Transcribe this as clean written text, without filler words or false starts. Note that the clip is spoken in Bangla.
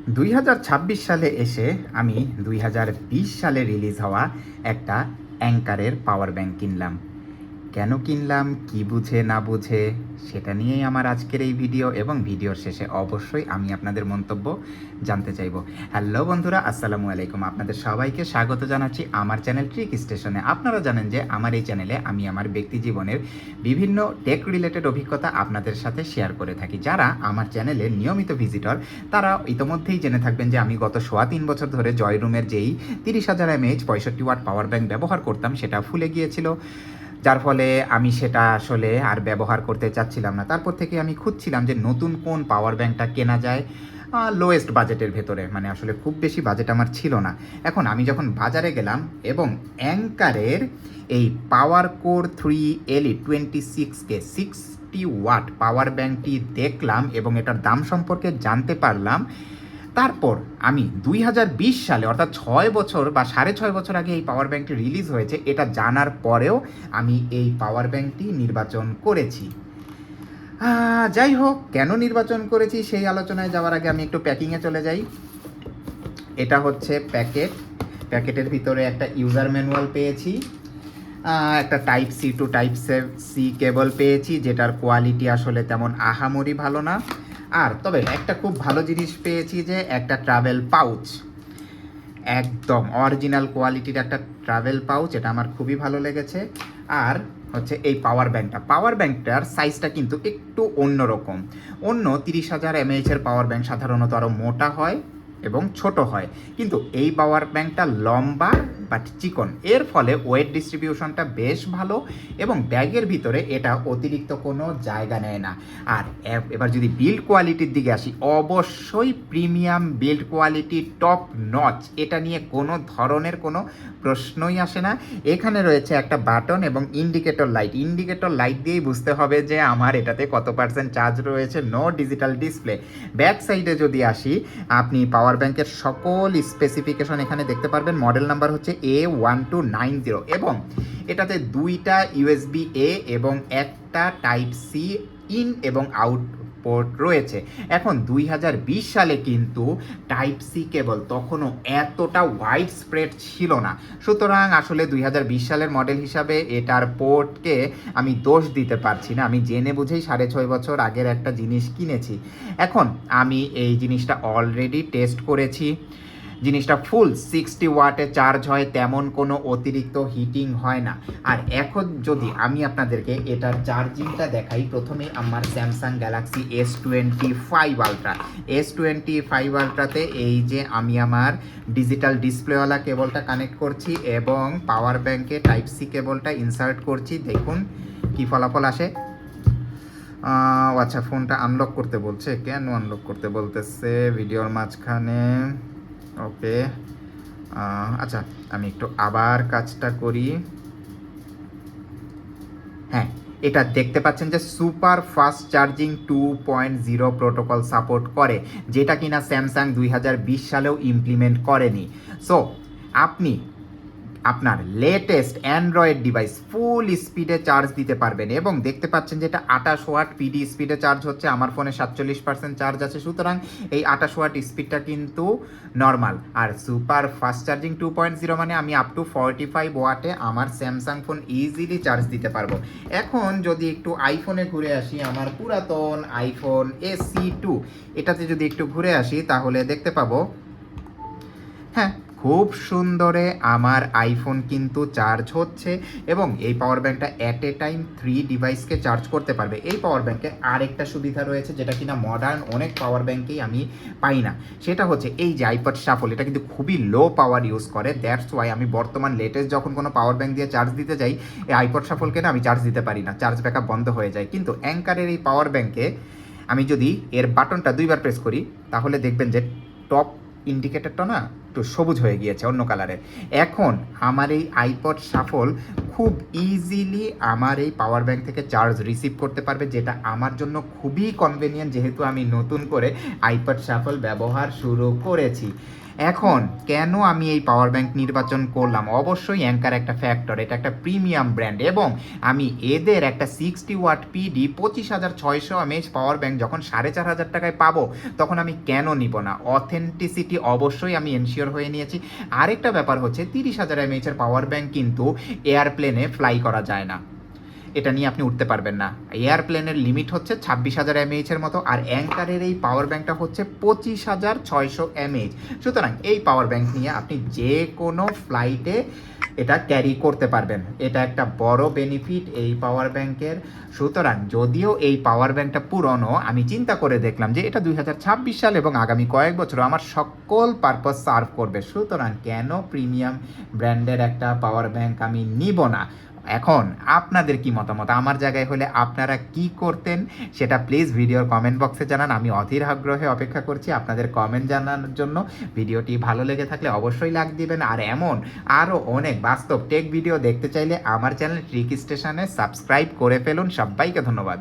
2026 সালে এসে আমি 2020 সালে রিলিজ হওয়া একটা অ্যাঙ্কারের পাওয়ার ব্যাংক কিনলাম। কেন কিনলাম, কি বুঝে না বুঝে, সেটা নিয়েই আমার আজকের এই ভিডিও, এবং ভিডিওর শেষে অবশ্যই আমি আপনাদের মন্তব্য জানতে চাইব। হ্যালো বন্ধুরা, আসসালামু আলাইকুম। আপনাদের সবাইকে স্বাগত জানাচ্ছি আমার চ্যানেল ট্রিক স্টেশনে। আপনারা জানেন যে আমার এই চ্যানেলে আমি আমার ব্যক্তি জীবনের বিভিন্ন টেক রিলেটেড অভিজ্ঞতা আপনাদের সাথে শেয়ার করে থাকি। যারা আমার চ্যানেলে নিয়মিত ভিজিটর তারা ইতোমধ্যেই জেনে থাকবেন যে আমি গত 3.25 বছর ধরে জয়রুমের যেই 30,000 mAh 65 ওয়াট পাওয়ার ব্যাংক ব্যবহার করতাম সেটা ফুলে গিয়েছিল, যার ফলে আমি সেটা আসলে আর ব্যবহার করতে চাচ্ছিলাম না। তারপর থেকে আমি খুঁজছিলাম যে নতুন কোন পাওয়ার ব্যাংকটা কেনা যায় লোয়েস্ট বাজেটের ভেতরে, মানে আসলে খুব বেশি বাজেট আমার ছিল না। এখন আমি যখন বাজারে গেলাম এবং অ্যাঙ্কারের এই পাওয়ার কোর 3 LE26K 60 ওয়াট পাওয়ার ব্যাংকটি দেখলাম এবং এটার দাম সম্পর্কে জানতে পারলাম। তারপর আমি 2020 সালে, অর্থাৎ 6 বছর বা 6.5 বছর আগে এই পাওয়ার ব্যাংকটি রিলিজ হয়েছে, এটা জানার পরেও আমি এই পাওয়ার ব্যাংকটি নির্বাচন করেছি। যাই হোক, কেন নির্বাচন করেছি সেই আলোচনায় যাওয়ার আগে আমি একটু প্যাকিংয়ে চলে যাই। এটা হচ্ছে প্যাকেটের ভিতরে একটা ইউজার ম্যানুয়াল পেয়েছি, একটা type C to type C cable পেয়েছি, যেটার কোয়ালিটি আসলে তেমন আহামরি ভালো না। আর তবে একটা খুব ভালো জিনিস পেয়েছি, যে একটা ট্রাভেল পাউচ, একদম অরিজিনাল কোয়ালিটির একটা ট্রাভেল পাউচ, এটা আমার খুবই ভালো লেগেছে। আর হচ্ছে এই পাওয়ার ব্যাংকটার সাইজটা কিন্তু একটু অন্যরকম। অন্য 30,000 mAh এর পাওয়ার ব্যাংক সাধারণত আরও মোটা হয় এবং ছোট হয়, কিন্তু এই পাওয়ার ব্যাংকটা লম্বা বাট চিকন, এর ফলে ওয়েট ডিস্ট্রিবিউশনটা বেশ ভালো এবং ব্যাগের ভিতরে এটা অতিরিক্ত কোনো জায়গা নেয় না। আর এবার যদি বিল্ড কোয়ালিটির দিকে আসি, অবশ্যই premium build quality, top notch, এটা নিয়ে কোনো ধরনের কোনো প্রশ্নই আসে না। এখানে রয়েছে একটা বাটন এবং ইন্ডিকেটর লাইট দিয়েই বুঝতে হবে যে আমার এটাতে কত পার্সেন্ট চার্জ রয়েছে। No digital display. ব্যাক সাইডে যদি আসি, আপনি পাওয়ার ব্যাংকের সকল স্পেসিফিকেশন এখানে দেখতে পারবেন। মডেল নাম্বার হচ্ছে A1290 এবং এটাতে 2টা USB-A এবং একটা টাইপ সি ইন এবং আউট পোর্ট রয়েছে। এখন 2020 সালে কিন্তু টাইপ সি কেবল তখনও এতটা ওয়াইড স্প্রেড ছিল না, সুতরাং আসলে 2020 সালের মডেল হিসাবে এটার পোর্টকে আমি দোষ দিতে পারছি না। আমি জেনে বুঝেই 6.5 বছর আগের একটা জিনিস কিনেছি। এখন আমি এই জিনিসটা অলরেডি টেস্ট করেছি। জিনিসটা ফুল 60 ওয়াটে চার্জ হয়, তেমন কোনো অতিরিক্ত হিটিং হয় না। আর এখন যদি আমি আপনাদেরকে এটার চার্জিংটা দেখাই, প্রথমে আমার স্যামসাং গ্যালাক্সি S25 আলট্রাতে এই যে আমি আমার ডিজিটাল ডিসপ্লেওয়ালা কেবলটা কানেক্ট করছি এবং পাওয়ার ব্যাংকে টাইপ সি কেবলটা ইনসার্ট করছি। দেখুন কি ফলাফল আসে। আচ্ছা, ফোনটা আনলক করতে বলছে, কেন আনলক করতে বলতেছে ভিডিওর মাঝখানে? ওকে, আচ্ছা আমি একটু আবার কাজটা করি। হ্যাঁ, এটা দেখতে পাচ্ছেন যে super fast charging 2.0 protocol support করে, যেটা কিনা স্যামসাং 2020 সালেও ইমপ্লিমেন্ট করেনি। সো আপনি আপনার লেটেস্ট অ্যান্ড্রয়েড ডিভাইস ফুল স্পিডে চার্জ দিতে পারবেন। এবং দেখতে পাচ্ছেন যে এটা 28 ওয়াট পিডি স্পিডে চার্জ হচ্ছে, আমার ফোনে 47% চার্জ আছে, সুতরাং এই 28 ওয়াট স্পিডটা কিন্তু নর্মাল। আর সুপার ফাস্ট চার্জিং 2.0 মানে আমি আপ টু 45 ওয়াটে আমার স্যামসাং ফোন ইজিলি চার্জ দিতে পারবো। এখন যদি একটু আইফোনে ঘুরে আসি, আমার পুরাতন আইফোন SE2, এটাতে যদি একটু ঘুরে আসি তাহলে দেখতে পাবো, হ্যাঁ, খুব সুন্দরে আমার আইফোন কিন্তু চার্জ হচ্ছে। এবং এই পাওয়ার ব্যাংকটা অ্যাট এ টাইম 3 ডিভাইসকে চার্জ করতে পারবে। এই পাওয়ার ব্যাংকে আরেকটা সুবিধা রয়েছে, যেটা কিনা মডার্ন অনেক পাওয়ার ব্যাংকেই আমি পাই না। সেটা হচ্ছে এই যে আইপড শাফল, এটা কিন্তু খুবই লো পাওয়ার ইউজ করে। দ্যাটস ওয়াই আমি বর্তমান লেটেস্ট যখন কোনো পাওয়ার ব্যাংক দিয়ে চার্জ দিতে যাই, এই আইপড শাফলকে না আমি চার্জ দিতে পারি না, চার্জ ব্যাকআপ বন্ধ হয়ে যায়। কিন্তু অ্যাঙ্কারের এই পাওয়ার ব্যাংকে আমি যদি এর বাটনটা 2বার প্রেস করি, তাহলে দেখবেন যে টপ ইন্ডিকেটরটা না একটু সবুজ হয়ে গিয়েছে, অন্য কালারের। এখন আমার এই আইপড শাফল খুব ইজিলি আমার এই পাওয়ার ব্যাংক থেকে চার্জ রিসিভ করতে পারবে, যেটা আমার জন্য খুবই কনভেনিয়েন্ট, যেহেতু আমি নতুন করে আইপড শাফল ব্যবহার শুরু করেছি। এখন কেন আমি এই পাওয়ার ব্যাংক নির্বাচন করলাম? অবশ্যই অ্যাঙ্কার একটা ফ্যাক্টর, এটা একটা প্রিমিয়াম ব্র্যান্ড, এবং আমি এদের একটা 60 watt PD 25,600 mAh power bank যখন 4,500 টাকায় পাবো, তখন আমি কেন নিব না? অথেন্টিসিটি অবশ্যই আমি এনশিওর হয়ে নিয়েছি। আরেকটা ব্যাপার হচ্ছে 30,000 এমএএইচের পাওয়ার ব্যাংক কিন্তু এয়ারপ্লেনে ফ্লাই করা যায় না, এটা নিয়ে আপনি উঠতে পারবেন না। এয়ারপ্লেনের লিমিট হচ্ছে 26,000 এমএএইচের মতো, আর অ্যাঙ্কারের এই পাওয়ার ব্যাংকটা হচ্ছে 25,600 এমএএইচ। সুতরাং এই পাওয়ার ব্যাংক নিয়ে আপনি যে কোনো ফ্লাইটে এটা ক্যারি করতে পারবেন, এটা একটা বড় বেনিফিট এই পাওয়ার ব্যাংকের। সুতরাং যদিও এই পাওয়ার ব্যাংকটা পুরনো, আমি চিন্তা করে দেখলাম যে এটা 2026 সাল এবং আগামী কয়েক বছর আমার সকল পারপাস সার্ভ করবে। সুতরাং কেন প্রিমিয়াম ব্র্যান্ডের একটা পাওয়ার ব্যাংক আমি নিব না? এখন আপনাদের কি মতামত? আমার জায়গায় হলে আপনারা কি করতেন সেটা প্লিজ ভিডিওর কমেন্ট বক্সে জানান। আমি অধীর আগ্রহে অপেক্ষা করছি আপনাদের কমেন্ট জানানোর জন্য। ভিডিওটি ভালো লেগে থাকলে অবশ্যই লাইক দিবেন, আর এমন আরও অনেক বাস্তব টেক ভিডিও দেখতে চাইলে আমার চ্যানেল ট্রিক স্টেশনে সাবস্ক্রাইব করে ফেলুন। সবাইকে ধন্যবাদ।